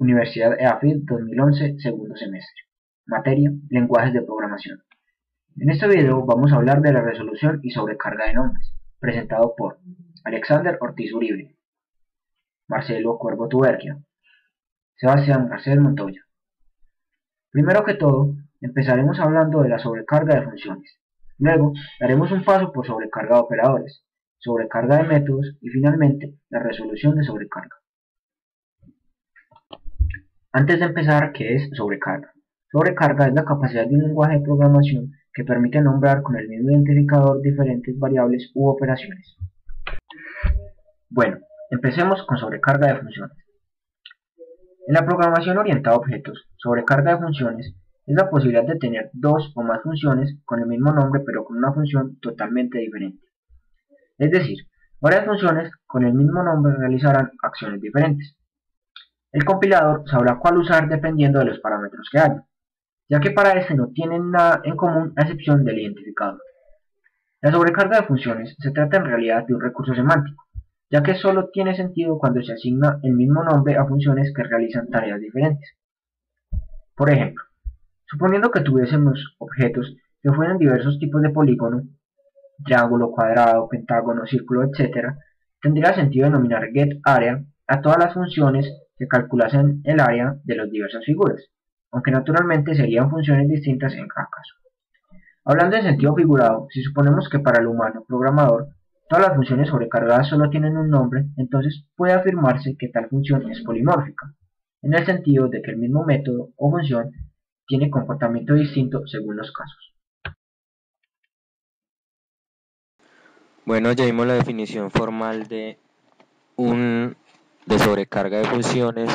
Universidad EAFIT 2011, segundo semestre. Materia: lenguajes de programación. En este video vamos a hablar de la resolución y sobrecarga de nombres, presentado por Alexander Ortiz Uribe, Marcelo Cuervo Tuberquia, Sebastián Marcel Montoya. Primero que todo, empezaremos hablando de la sobrecarga de funciones. Luego, daremos un paso por sobrecarga de operadores, sobrecarga de métodos y finalmente la resolución de sobrecarga. Antes de empezar, ¿qué es sobrecarga? Sobrecarga es la capacidad de un lenguaje de programación que permite nombrar con el mismo identificador diferentes variables u operaciones. Bueno, empecemos con sobrecarga de funciones. En la programación orientada a objetos, sobrecarga de funciones es la posibilidad de tener dos o más funciones con el mismo nombre pero con una función totalmente diferente. Es decir, varias funciones con el mismo nombre realizarán acciones diferentes. El compilador sabrá cuál usar dependiendo de los parámetros que haya, ya que para este no tienen nada en común a excepción del identificador. La sobrecarga de funciones se trata en realidad de un recurso semántico, ya que solo tiene sentido cuando se asigna el mismo nombre a funciones que realizan tareas diferentes. Por ejemplo, suponiendo que tuviésemos objetos que fueran diversos tipos de polígono, triángulo, cuadrado, pentágono, círculo, etc., tendría sentido denominar getArea a todas las funciones que calculasen el área de las diversas figuras, aunque naturalmente serían funciones distintas en cada caso. Hablando en sentido figurado, si suponemos que para el humano programador todas las funciones sobrecargadas solo tienen un nombre, entonces puede afirmarse que tal función es polimórfica, en el sentido de que el mismo método o función tiene comportamiento distinto según los casos. Bueno, ya vimos la definición formal de sobrecarga de funciones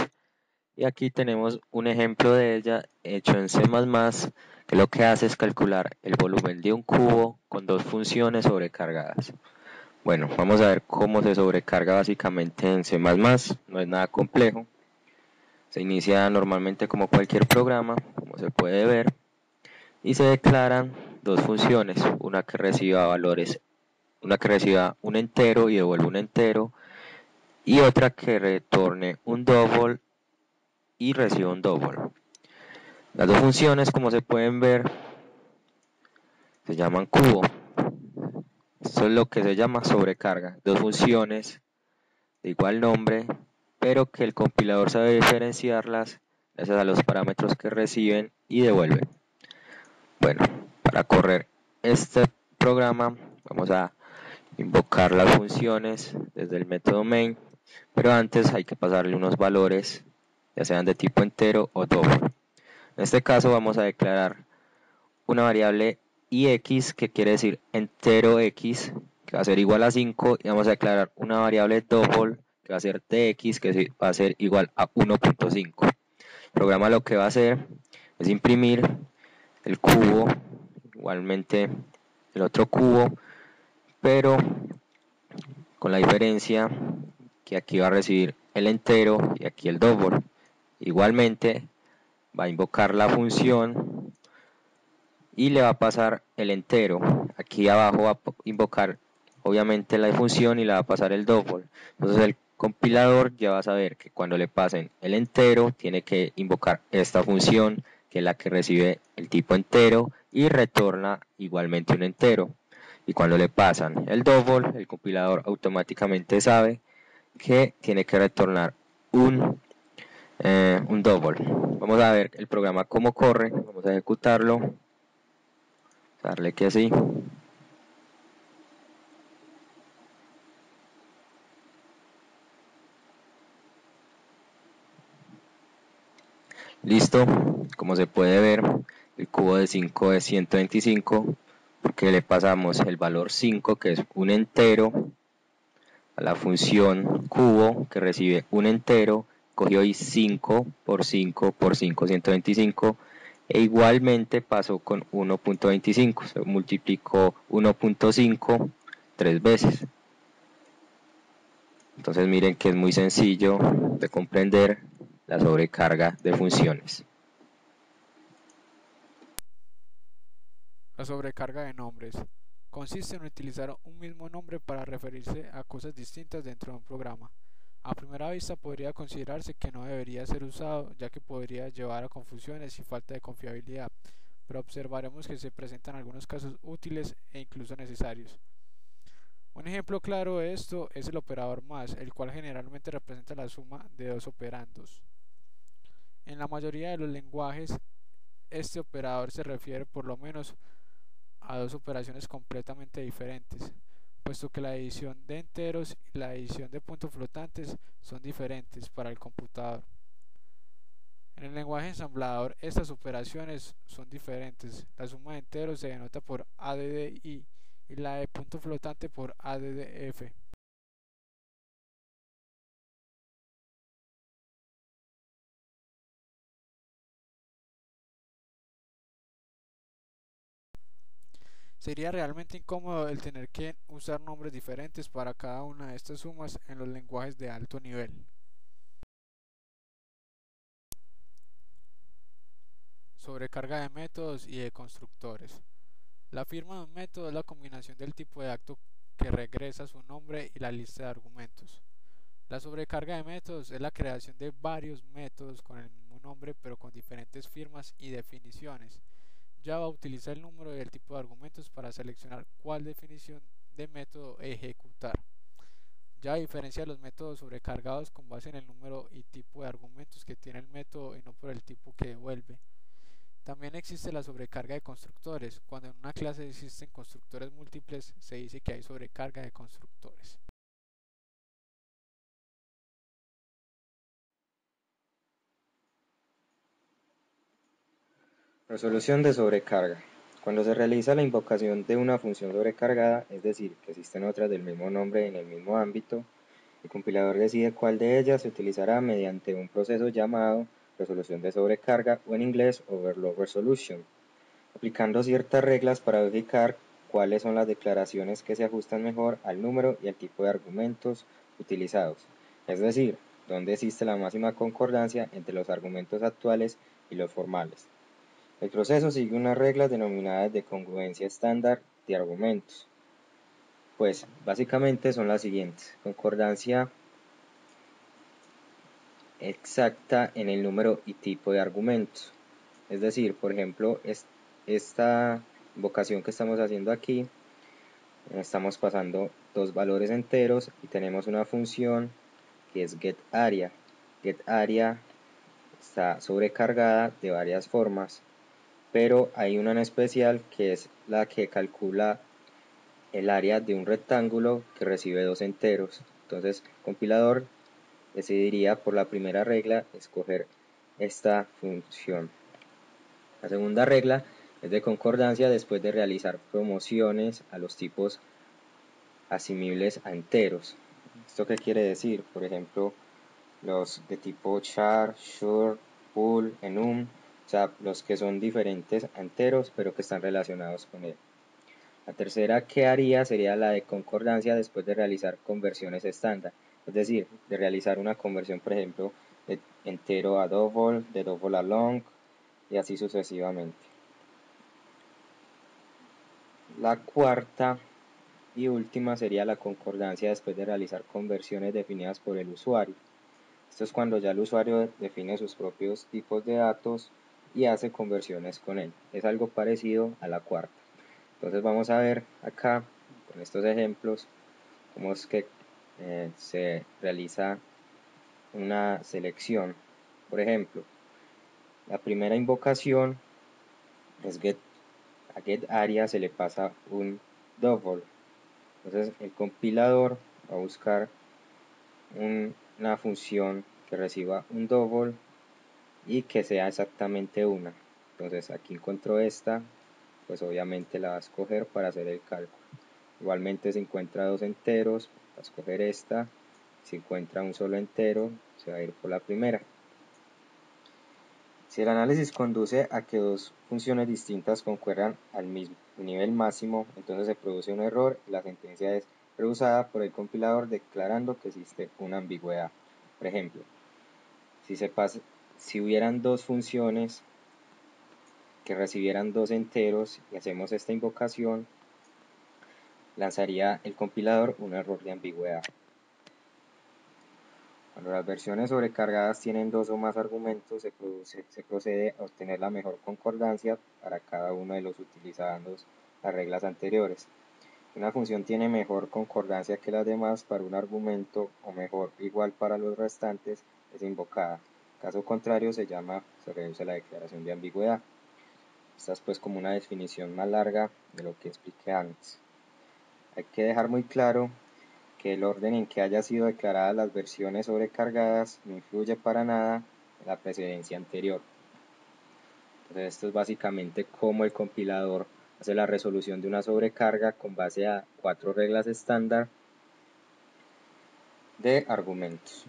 y aquí tenemos un ejemplo de ella hecho en C++, que lo que hace es calcular el volumen de un cubo con dos funciones sobrecargadas. Bueno, vamos a ver cómo se sobrecarga básicamente en C++, no es nada complejo. Se inicia normalmente como cualquier programa, como se puede ver, y se declaran dos funciones, una que reciba un entero y devuelve un entero, y otra que retorne un double y reciba un double. Las dos funciones, como se pueden ver, se llaman cubo. Esto es lo que se llama sobrecarga. Dos funciones de igual nombre, pero que el compilador sabe diferenciarlas gracias a los parámetros que reciben y devuelven. Bueno, para correr este programa vamos a invocar las funciones desde el método main, pero antes hay que pasarle unos valores, ya sean de tipo entero o double. En este caso vamos a declarar una variable ix, que quiere decir entero x, que va a ser igual a 5, y vamos a declarar una variable double, que va a ser dx, que va a ser igual a 1.5. El programa lo que va a hacer es imprimir el cubo, igualmente el otro cubo, pero con la diferencia que aquí va a recibir el entero y aquí el double. Igualmente va a invocar la función y le va a pasar el entero. Aquí abajo va a invocar obviamente la función y le va a pasar el double. Entonces el compilador ya va a saber que cuando le pasen el entero tiene que invocar esta función, que es la que recibe el tipo entero y retorna igualmente un entero. Y cuando le pasan el double, el compilador automáticamente sabe que tiene que retornar un double. Vamos a ver el programa cómo corre. Vamos a ejecutarlo. Darle que así. Listo. Como se puede ver, el cubo de 5 es 125, porque le pasamos el valor 5, que es un entero, a la función cubo, que recibe un entero, cogió y 5 por 5 por 5, 125, e igualmente pasó con 1.25, se multiplicó 1.5 3 veces. Entonces miren que es muy sencillo de comprender la sobrecarga de funciones. La sobrecarga de nombres consiste en utilizar un mismo nombre para referirse a cosas distintas dentro de un programa. A primera vista podría considerarse que no debería ser usado, ya que podría llevar a confusiones y falta de confiabilidad, pero observaremos que se presentan algunos casos útiles e incluso necesarios. Un ejemplo claro de esto es el operador más, el cual generalmente representa la suma de dos operandos. En la mayoría de los lenguajes, este operador se refiere por lo menos a dos operaciones completamente diferentes, puesto que la adición de enteros y la adición de puntos flotantes son diferentes para el computador. En el lenguaje ensamblador, estas operaciones son diferentes. La suma de enteros se denota por ADDI y la de punto flotante por ADDF. Sería realmente incómodo el tener que usar nombres diferentes para cada una de estas sumas en los lenguajes de alto nivel. Sobrecarga de métodos y de constructores. La firma de un método es la combinación del tipo de acto que regresa su nombre y la lista de argumentos. La sobrecarga de métodos es la creación de varios métodos con el mismo nombre pero con diferentes firmas y definiciones. Java utiliza el número y el tipo de argumentos para seleccionar cuál definición de método ejecutar. Java diferencia los métodos sobrecargados con base en el número y tipo de argumentos que tiene el método y no por el tipo que devuelve. También existe la sobrecarga de constructores. Cuando en una clase existen constructores múltiples, se dice que hay sobrecarga de constructores. Resolución de sobrecarga. Cuando se realiza la invocación de una función sobrecargada, es decir, que existen otras del mismo nombre en el mismo ámbito, el compilador decide cuál de ellas se utilizará mediante un proceso llamado resolución de sobrecarga o en inglés Overload Resolution, aplicando ciertas reglas para verificar cuáles son las declaraciones que se ajustan mejor al número y al tipo de argumentos utilizados, es decir, dónde existe la máxima concordancia entre los argumentos actuales y los formales. El proceso sigue unas reglas denominadas de congruencia estándar de argumentos, pues básicamente son las siguientes: concordancia exacta en el número y tipo de argumentos, es decir, por ejemplo, esta invocación que estamos haciendo aquí, estamos pasando dos valores enteros y tenemos una función que es getArea. GetArea está sobrecargada de varias formas, pero hay una en especial que es la que calcula el área de un rectángulo que recibe dos enteros. Entonces el compilador decidiría por la primera regla escoger esta función. La segunda regla es de concordancia después de realizar promociones a los tipos asimiles a enteros. ¿Esto qué quiere decir? Por ejemplo, los de tipo char, sure, bool, enum, o sea, los que son diferentes a enteros pero que están relacionados con él. La tercera que haría sería la de concordancia después de realizar conversiones estándar, es decir, de realizar una conversión, por ejemplo, de entero a double, de double a long y así sucesivamente. La cuarta y última sería la concordancia después de realizar conversiones definidas por el usuario. Esto es cuando ya el usuario define sus propios tipos de datos y hace conversiones con él. Es algo parecido a la cuarta. Entonces vamos a ver acá con estos ejemplos cómo es que se realiza una selección. Por ejemplo, la primera invocación es a getArea se le pasa un double. Entonces el compilador va a buscar una función que reciba un double y que sea exactamente una. Entonces aquí encuentro esta, pues obviamente la va a escoger para hacer el cálculo. Igualmente si encuentra dos enteros, va a escoger esta. Si encuentra un solo entero, se va a ir por la primera. Si el análisis conduce a que dos funciones distintas concuerdan al mismo nivel máximo, entonces se produce un error y la sentencia es rehusada por el compilador declarando que existe una ambigüedad. Por ejemplo, si hubieran dos funciones que recibieran dos enteros y hacemos esta invocación, lanzaría el compilador un error de ambigüedad. Cuando las versiones sobrecargadas tienen dos o más argumentos, se procede a obtener la mejor concordancia para cada uno de los utilizando las reglas anteriores. Una función tiene mejor concordancia que las demás para un argumento o mejor igual para los restantes es invocada. Caso contrario se reduce la declaración de ambigüedad. Esta es pues como una definición más larga de lo que expliqué antes. Hay que dejar muy claro que el orden en que haya sido declaradas las versiones sobrecargadas no influye para nada en la precedencia anterior. Entonces esto es básicamente cómo el compilador hace la resolución de una sobrecarga con base a 4 reglas estándar de argumentos.